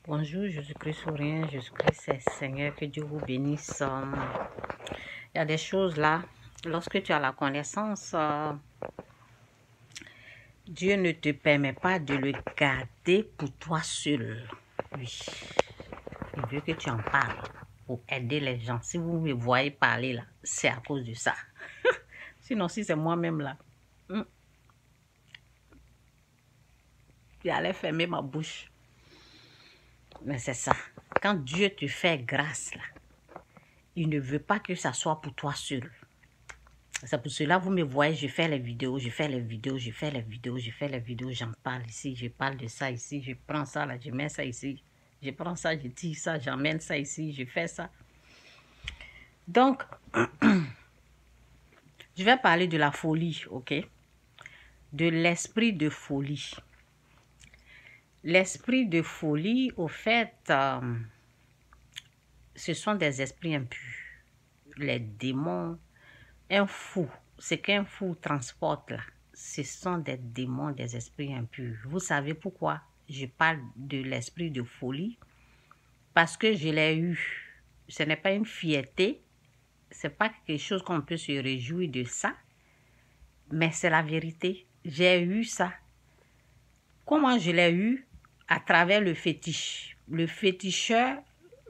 Bonjour, Jésus-Christ sourire, Jésus-Christ est Seigneur, que Dieu vous bénisse. Il y a des choses là, lorsque tu as la connaissance, Dieu ne te permet pas de le garder pour toi seul. Oui, il veut que tu en parles pour aider les gens. Si vous me voyez parler là, c'est à cause de ça. Sinon, si c'est moi-même là, j'allais fermer ma bouche. Mais c'est ça. Quand Dieu te fait grâce là, il ne veut pas que ça soit pour toi seul. C'est pour cela, vous me voyez, je fais les vidéos, j'en parle ici, je parle de ça ici, je prends ça là, je mets ça ici, je prends ça, je tire ça, j'emmène ça ici, je fais ça. Donc, je vais parler de la folie, ok? De l'esprit de folie. L'esprit de folie, au fait, ce sont des esprits impurs. Les démons, un fou, ce qu'un fou transporte là, ce sont des démons, des esprits impurs. Vous savez pourquoi je parle de l'esprit de folie? Parce que je l'ai eu. Ce n'est pas une fierté, ce n'est pas quelque chose qu'on peut se réjouir de ça, mais c'est la vérité. J'ai eu ça. Comment je l'ai eu? À travers le fétiche. Le féticheur,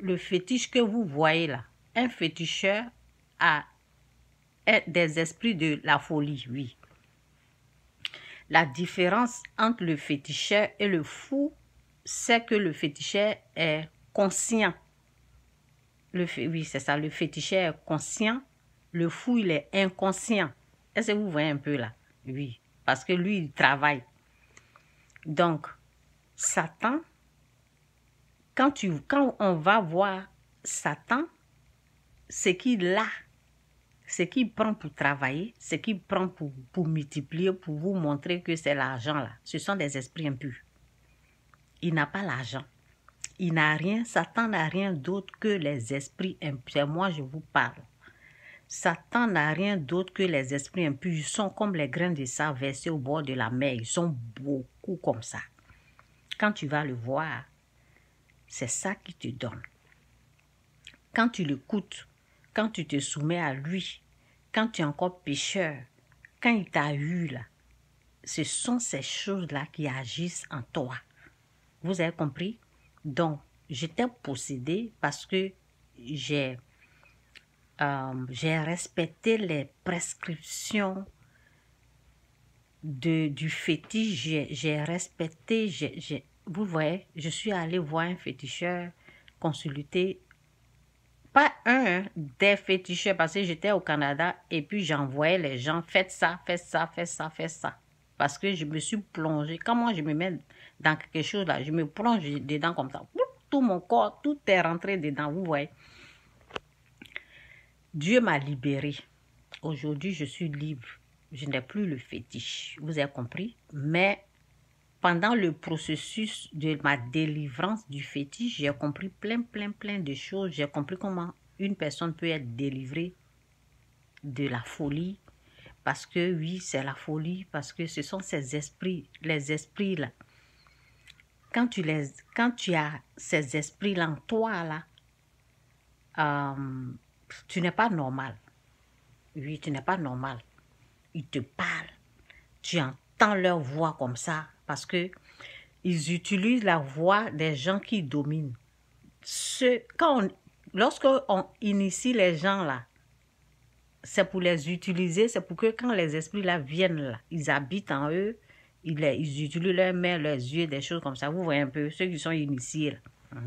le fétiche que vous voyez là, un féticheur a des esprits de la folie, oui. La différence entre le féticheur et le fou, c'est que le féticheur est conscient. Oui, c'est ça, le féticheur est conscient. Le fou, il est inconscient. Est-ce que vous voyez un peu là? Oui, parce que lui, il travaille. Donc, Satan, quand on va voir Satan, ce qu'il a, ce qu'il prend pour travailler, ce qu'il prend pour multiplier, pour vous montrer que c'est l'argent là, ce sont des esprits impurs. Il n'a pas l'argent. Il n'a rien, Satan n'a rien d'autre que les esprits impurs. Moi, je vous parle. Satan n'a rien d'autre que les esprits impurs. Ils sont comme les grains de sable versés au bord de la mer. Ils sont beaucoup comme ça. Quand tu vas le voir, c'est ça qui te donne. Quand tu l'écoutes, quand tu te soumets à lui, quand tu es encore pécheur, quand il t'a eu là, ce sont ces choses-là qui agissent en toi. Vous avez compris? Donc, j'étais possédée parce que j'ai respecté les prescriptions du fétiche. J'ai respecté, vous voyez, je suis allée voir un féticheur, consulter, pas des féticheurs, parce que j'étais au Canada et puis j'envoyais les gens, faites ça, faites ça, faites ça, faites ça. Parce que je me suis plongée. Quand moi je me mets dans quelque chose là, je me plonge dedans comme ça. Tout mon corps, tout est rentré dedans, vous voyez. Dieu m'a libérée. Aujourd'hui, je suis libre. Je n'ai plus le fétiche. Vous avez compris? Mais pendant le processus de ma délivrance du fétiche, j'ai compris plein de choses. J'ai compris comment une personne peut être délivrée de la folie. Parce que oui, c'est la folie. Parce que ce sont ces esprits, les esprits là. Quand tu as ces esprits là en toi là, tu n'es pas normal. Oui, tu n'es pas normal. Ils te parlent. Tu entends leur voix comme ça parce que ils utilisent la voix des gens qui dominent. Lorsque on initie les gens là, c'est pour les utiliser, c'est pour que quand les esprits là viennent là, ils habitent en eux, ils utilisent leurs mains, leurs yeux, des choses comme ça. Vous voyez un peu ceux qui sont initiés là.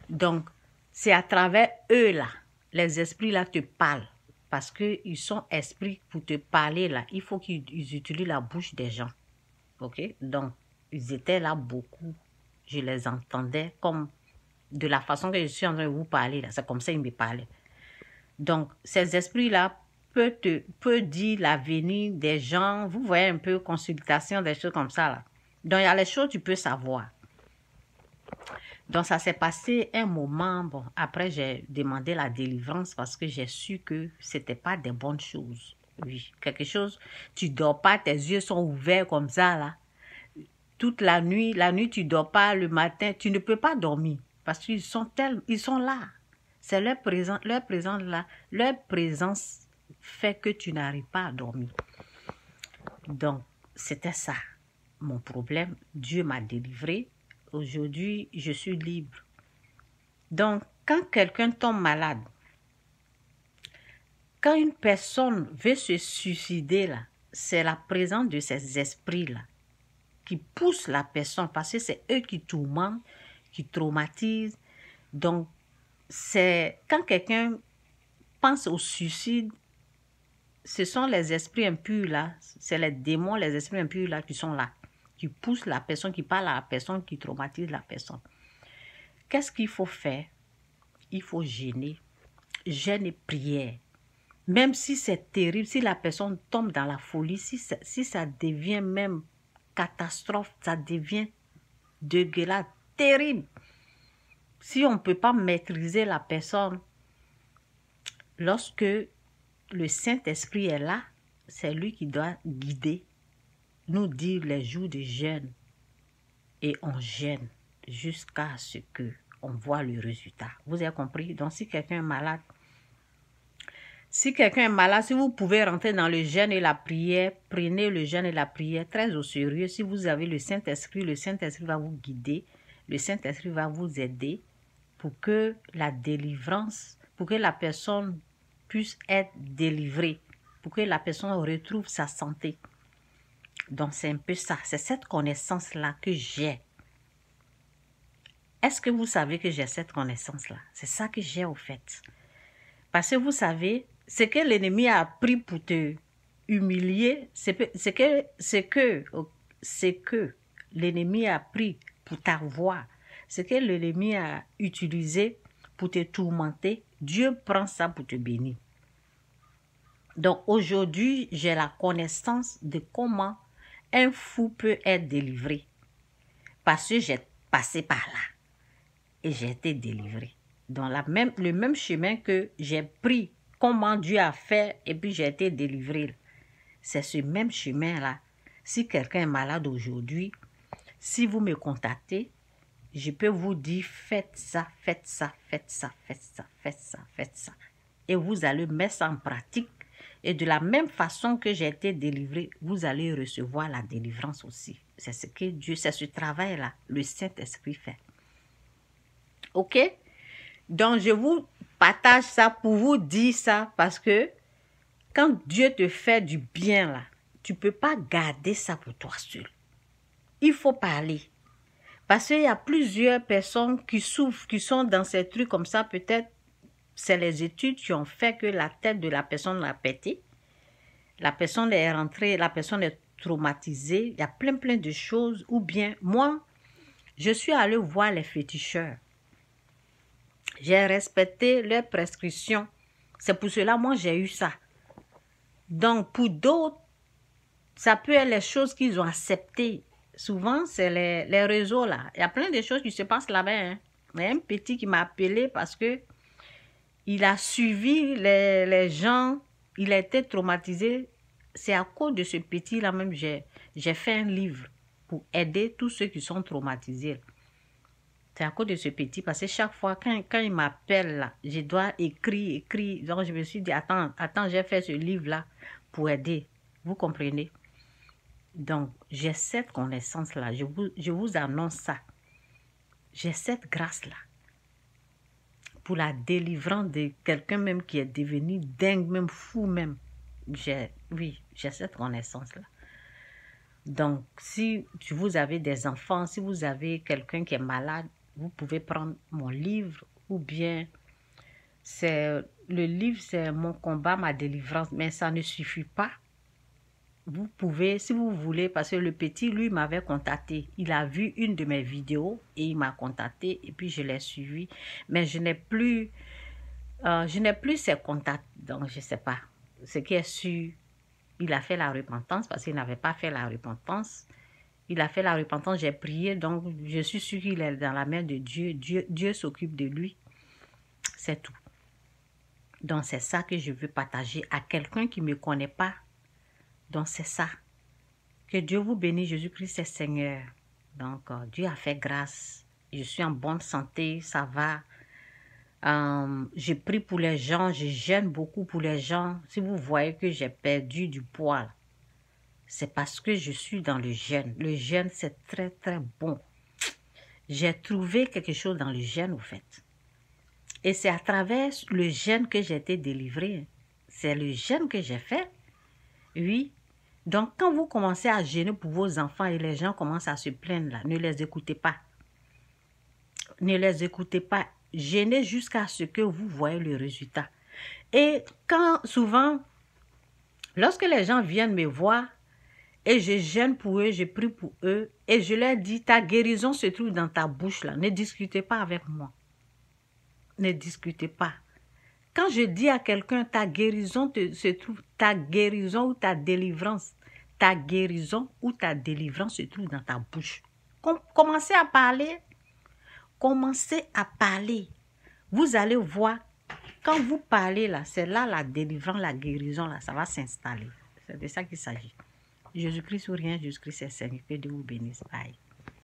Donc, c'est à travers eux là, les esprits là te parlent. Parce qu'ils sont esprits pour te parler là. Il faut qu'ils utilisent la bouche des gens. Ok? Donc, ils étaient là beaucoup. Je les entendais comme de la façon que je suis en train de vous parler là. C'est comme ça qu'ils me parlaient. Donc, ces esprits-là peuvent dire l'avenir des gens. Vous voyez un peu, consultation, des choses comme ça là. Donc, il y a les choses que tu peux savoir. Donc, ça s'est passé un moment. Bon, après, j'ai demandé la délivrance parce que j'ai su que ce n'était pas des bonnes choses. Oui, quelque chose, tu dors pas, tes yeux sont ouverts comme ça, là. toute la nuit tu dors pas, le matin, tu ne peux pas dormir parce qu'ils sont là. C'est leur présence fait que tu n'arrives pas à dormir. Donc, c'était ça, mon problème. Dieu m'a délivré. Aujourd'hui, je suis libre. Donc, quand quelqu'un tombe malade, quand une personne veut se suicider, là, c'est la présence de ces esprits-là qui poussent la personne parce que c'est eux qui tourmentent, qui traumatisent. Donc, c'est quand quelqu'un pense au suicide, ce sont les esprits impurs là, c'est les démons, les esprits impurs là qui sont là, qui poussent la personne, qui parlent à la personne, qui traumatisent la personne. Qu'est-ce qu'il faut faire? Il faut jeûner, jeûne et prière. Même si c'est terrible, si la personne tombe dans la folie, si ça devient même catastrophe, ça devient dégueulasse, terrible. Si on ne peut pas maîtriser la personne, lorsque le Saint-Esprit est là, c'est lui qui doit guider, nous dire les jours de jeûne. Et on jeûne jusqu'à ce qu'on voit le résultat. Vous avez compris? Donc, si quelqu'un est malade, si vous pouvez rentrer dans le jeûne et la prière, prenez le jeûne et la prière très au sérieux. Si vous avez le Saint-Esprit va vous guider, le Saint-Esprit va vous aider pour que la délivrance, pour que la personne puisse être délivrée, pour que la personne retrouve sa santé. Donc, c'est un peu ça, c'est cette connaissance-là que j'ai. Est-ce que vous savez que j'ai cette connaissance-là? C'est ça que j'ai au fait. Parce que vous savez, ce que l'ennemi a appris pour te humilier, c'est que l'ennemi a appris pour t'avoir, ce que l'ennemi a utilisé pour te tourmenter, Dieu prend ça pour te bénir. Donc aujourd'hui, j'ai la connaissance de comment un fou peut être délivré. Parce que j'ai passé par là et j'ai été délivré. Dans le même chemin que j'ai pris, comment Dieu a fait et puis j'ai été délivré. C'est ce même chemin-là. Si quelqu'un est malade aujourd'hui, si vous me contactez, je peux vous dire faites ça, faites ça, faites ça, faites ça, faites ça, faites ça. Et vous allez mettre ça en pratique. Et de la même façon que j'ai été délivré, vous allez recevoir la délivrance aussi. C'est ce que Dieu, c'est ce travail-là, le Saint-Esprit fait. Ok? Donc, je vous partage ça pour vous dire ça parce que quand Dieu te fait du bien, là, tu ne peux pas garder ça pour toi seul. Il faut parler. Parce qu'il y a plusieurs personnes qui souffrent, qui sont dans ces trucs comme ça. Peut-être c'est les études qui ont fait que la tête de la personne a pété. La personne est rentrée, la personne est traumatisée. Il y a plein de choses. Ou bien, moi, je suis allée voir les féticheurs. J'ai respecté leurs prescriptions. C'est pour cela, moi, j'ai eu ça. Donc, pour d'autres, ça peut être les choses qu'ils ont acceptées. Souvent, c'est les réseaux, là. Il y a plein de choses qui se passent là-bas. Hein. Il y a un petit qui m'a appelé parce que il a suivi les gens. Il a été traumatisé. C'est à cause de ce petit-là même, j'ai fait un livre pour aider tous ceux qui sont traumatisés. C'est à cause de ce petit, parce que chaque fois, quand il m'appelle, là, je dois écrire. Donc, je me suis dit, attends, j'ai fait ce livre-là pour aider. Vous comprenez? Donc, j'ai cette connaissance-là. Je vous annonce ça. J'ai cette grâce-là. Pour la délivrance de quelqu'un même qui est devenu dingue, même fou même. Oui, j'ai cette connaissance-là. Donc, si vous avez des enfants, si vous avez quelqu'un qui est malade, vous pouvez prendre mon livre ou bien le livre, c'est Mon combat, ma délivrance, mais ça ne suffit pas. Vous pouvez, si vous voulez, parce que le petit, lui, m'avait contacté. Il a vu une de mes vidéos et il m'a contacté et puis je l'ai suivi. Mais je n'ai plus ses contacts, donc je ne sais pas. Ce qui est sûr, il a fait la repentance parce qu'il n'avait pas fait la repentance. Il a fait la repentance, j'ai prié, donc je suis sûre qu'il est dans la main de Dieu. Dieu s'occupe de lui. C'est tout. Donc, c'est ça que je veux partager à quelqu'un qui ne me connaît pas. Donc, c'est ça. Que Dieu vous bénisse, Jésus-Christ est Seigneur. Donc, Dieu a fait grâce. Je suis en bonne santé, ça va. Je prie pour les gens, je jeûne beaucoup pour les gens. Si vous voyez que j'ai perdu du poids, c'est parce que je suis dans le jeûne. Le jeûne, c'est très, très bon. J'ai trouvé quelque chose dans le jeûne, au fait. Et c'est à travers le jeûne que j'ai été délivrée. C'est le jeûne que j'ai fait. Oui. Donc, quand vous commencez à jeûner pour vos enfants et les gens commencent à se plaindre, là, ne les écoutez pas. Ne les écoutez pas. Jeûnez jusqu'à ce que vous voyez le résultat. Et quand souvent, lorsque les gens viennent me voir et je jeûne pour eux, je prie pour eux et je leur dis, ta guérison se trouve dans ta bouche là. Ne discutez pas avec moi. Ne discutez pas. Quand je dis à quelqu'un, ta guérison se trouve, ta guérison ou ta délivrance se trouve dans ta bouche. Commencez à parler. Commencez à parler. Vous allez voir, quand vous parlez là, c'est là la délivrance, la guérison là, ça va s'installer. C'est de ça qu'il s'agit. Jésus-Christ ou rien, Jésus-Christ est Seigneur. Que Dieu vous bénisse. Bye.